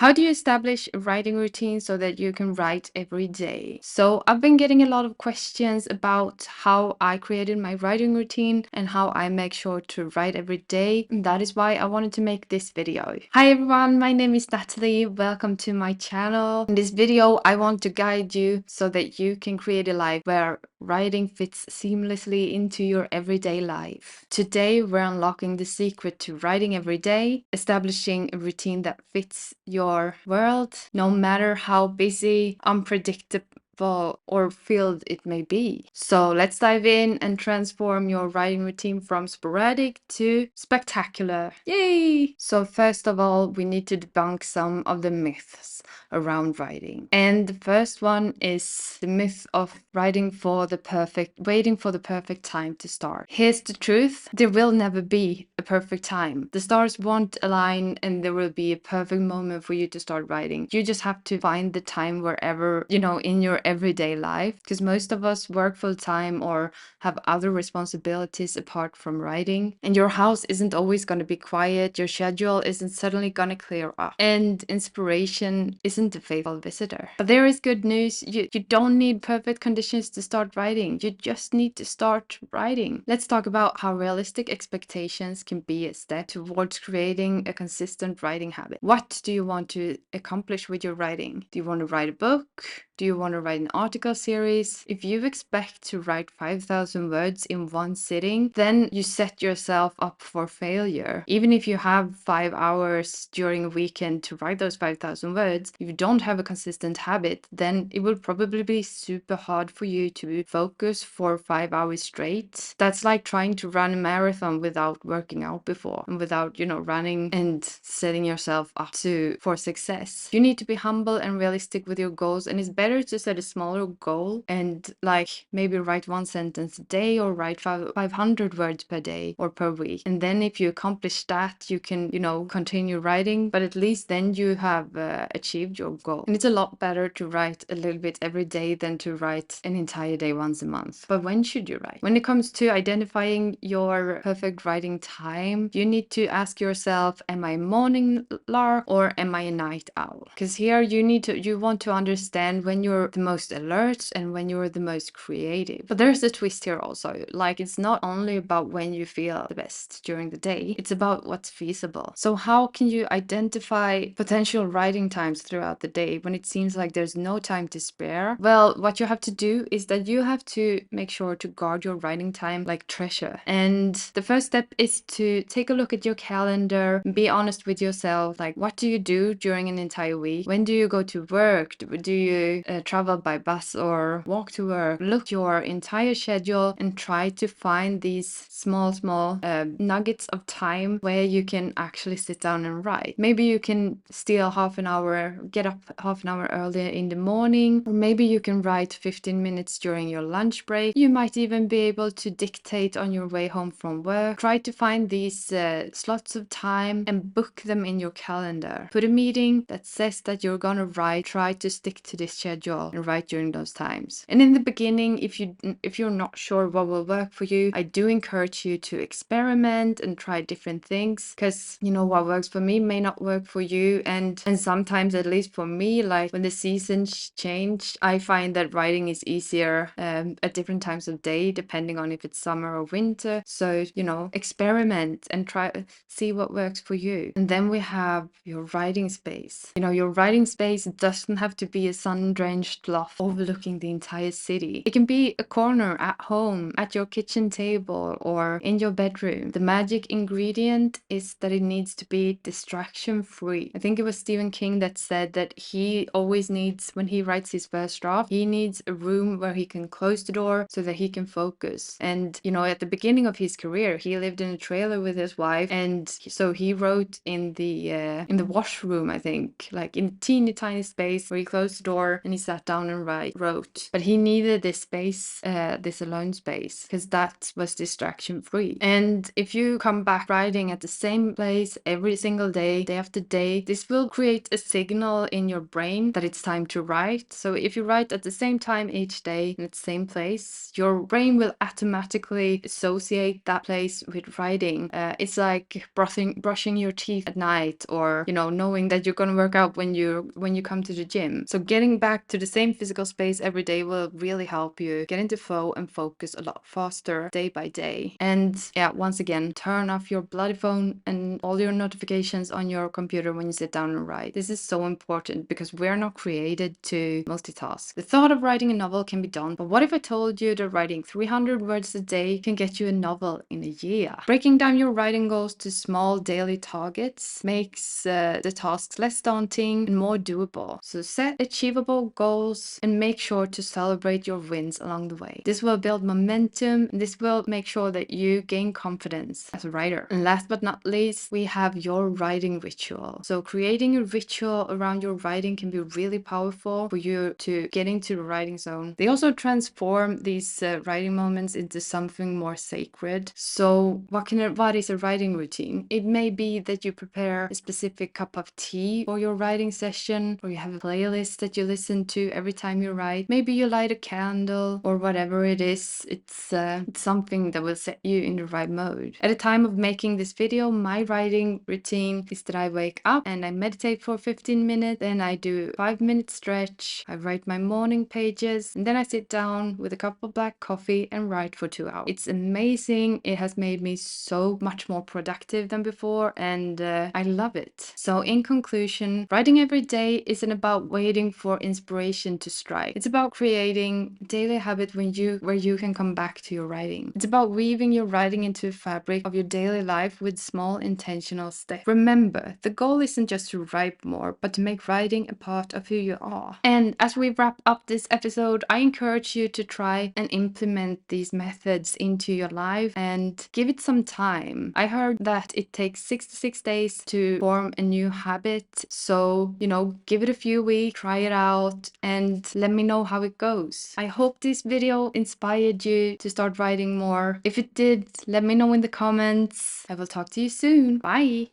How do you establish a writing routine so that you can write every day? So I've been getting a lot of questions about how I created my writing routine and how I make sure to write every day. And that is why I wanted to make this video. Hi everyone, my name is Natalie. Welcome to my channel. In this video, I want to guide you so that you can create a life where writing fits seamlessly into your everyday life. Today, we're unlocking the secret to writing every day, establishing a routine that fits your world, no matter how busy, unpredictable, or filled it may be. So let's dive in and transform your writing routine from sporadic to spectacular. Yay! So first of all, we need to debunk some of the myths around writing. And the first one is the myth of waiting for the perfect time to start. Here's the truth. There will never be a perfect time. The stars won't align and there will be a perfect moment for you to start writing. You just have to find the time wherever, in your everyday life, because most of us work full time or have other responsibilities apart from writing. And your house isn't always going to be quiet. Your schedule isn't suddenly going to clear up. And inspiration isn't a faithful visitor. But there is good news. You don't need perfect conditions to start writing. You just need to start writing. Let's talk about how realistic expectations can be a step towards creating a consistent writing habit. What do you want to accomplish with your writing? Do you want to write a book? Do you want to write an article series? If you expect to write 5,000 words in one sitting, then you set yourself up for failure. Even if you have 5 hours during a weekend to write those 5,000 words, if you don't have a consistent habit, then it will probably be super hard for you to focus for 5 hours straight. That's like trying to run a marathon without working out before and without, running and setting yourself up for success. You need to be humble and realistic with your goals, and it's better to set a smaller goal and maybe write one sentence a day or write 500 words per day or per week. And then if you accomplish that, you can, continue writing, but at least then you have achieved your goal. And it's a lot better to write a little bit every day than to write an entire day once a month. But when should you write? When it comes to identifying your perfect writing time, you need to ask yourself, am I a morning lark or am I a night owl? Because here you want to understand when you're the most alert and when you're the most creative. But there's a twist here also. It's not only about when you feel the best during the day, it's about what's feasible. So how can you identify potential writing times throughout the day when it seems like there's no time to spare? Well, what you have to do is that you have to make sure to guard your writing time like treasure. And the first step is to take a look at your calendar, be honest with yourself. What do you do during an entire week? When do you go to work? Do you travel by bus or walk to work? Look your entire schedule and try to find these small nuggets of time where you can actually sit down and write. Maybe you can steal half an hour, get up half an hour earlier in the morning, or maybe you can write 15 minutes during your lunch break. You might even be able to dictate on your way home from work. Try to find these slots of time and book them in your calendar. Put a meeting that says that you're gonna write. Try to stick to this schedule and write during those times. And in the beginning, if you're not sure what will work for you, I do encourage you to experiment and try different things, because what works for me may not work for you. And sometimes, at least for me, when the seasons change, I find that writing is easier at different times of day depending on if it's summer or winter. So experiment and try see what works for you. And then we have your writing space. Your writing space doesn't have to be a sun-drenched loft overlooking the entire city. It can be a corner at home, at your kitchen table, or in your bedroom. The magic ingredient is that it needs to be distraction-free. I think it was Stephen King that said that he always needs, when he writes his first draft, he needs a room where he can close the door so that he can focus. And at the beginning of his career, he lived in a trailer with his wife, and so he wrote in the washroom, I think, in a teeny tiny space where he closed the door and he sat down and wrote. But he needed this space, this alone space, because that was distraction free. And if you come back writing at the same place every single day, day after day, this will create a signal in your brain that it's time to write. So if you write at the same time each day in the same place, your brain will automatically associate that place with writing. It's like brushing your teeth at night, or knowing that you're going to work out when you come to the gym. So getting back to the same physical space every day will really help you get into flow and focus a lot faster day by day. And yeah, once again, turn off your bloody phone and all your notifications on your computer when you sit down and write. This is so important because we're not created to multitask. The thought of writing a novel can be done, but what if I told you that writing 300 words a day can get you a novel in a year? Breaking down your writing goals to small daily targets makes the tasks less daunting and more doable. So set achievable goals and make sure to celebrate your wins along the way. This will build momentum, and this will make sure that you gain confidence as a writer. And last but not least, we have your writing ritual. So creating a ritual around your writing can be really powerful for you to get into the writing zone. They also transform these writing moments into something more sacred. So what is a writing routine? It may be that you prepare a specific cup of tea for your writing session, or you have a playlist that you listen to every time you write. Maybe you light a candle or whatever it is. It's something that will set you in the right mode. At the time of making this video, my writing routine is that I wake up and I meditate for 15 minutes, then I do a 5-minute stretch, I write my morning pages, and then I sit down with a cup of black coffee and write for 2 hours. It's amazing. It has made me so much more productive than before, and I love it. So in conclusion, writing every day isn't about waiting for inspiration to strike. It's about creating a daily habit where you can come back to your writing. It's about weaving your writing into a fabric of your daily life with small intentional steps. Remember, the goal isn't just to write more, but to make writing a part of who you are. And as we wrap up this episode, I encourage you to try and implement these methods into your life and give it some time. I heard that it takes 66 days to form a new habit. So, give it a few weeks, try it out, and let me know how it goes. I hope this video inspired you to start writing more. If it did, let me know in the comments. I will talk to you soon. Bye.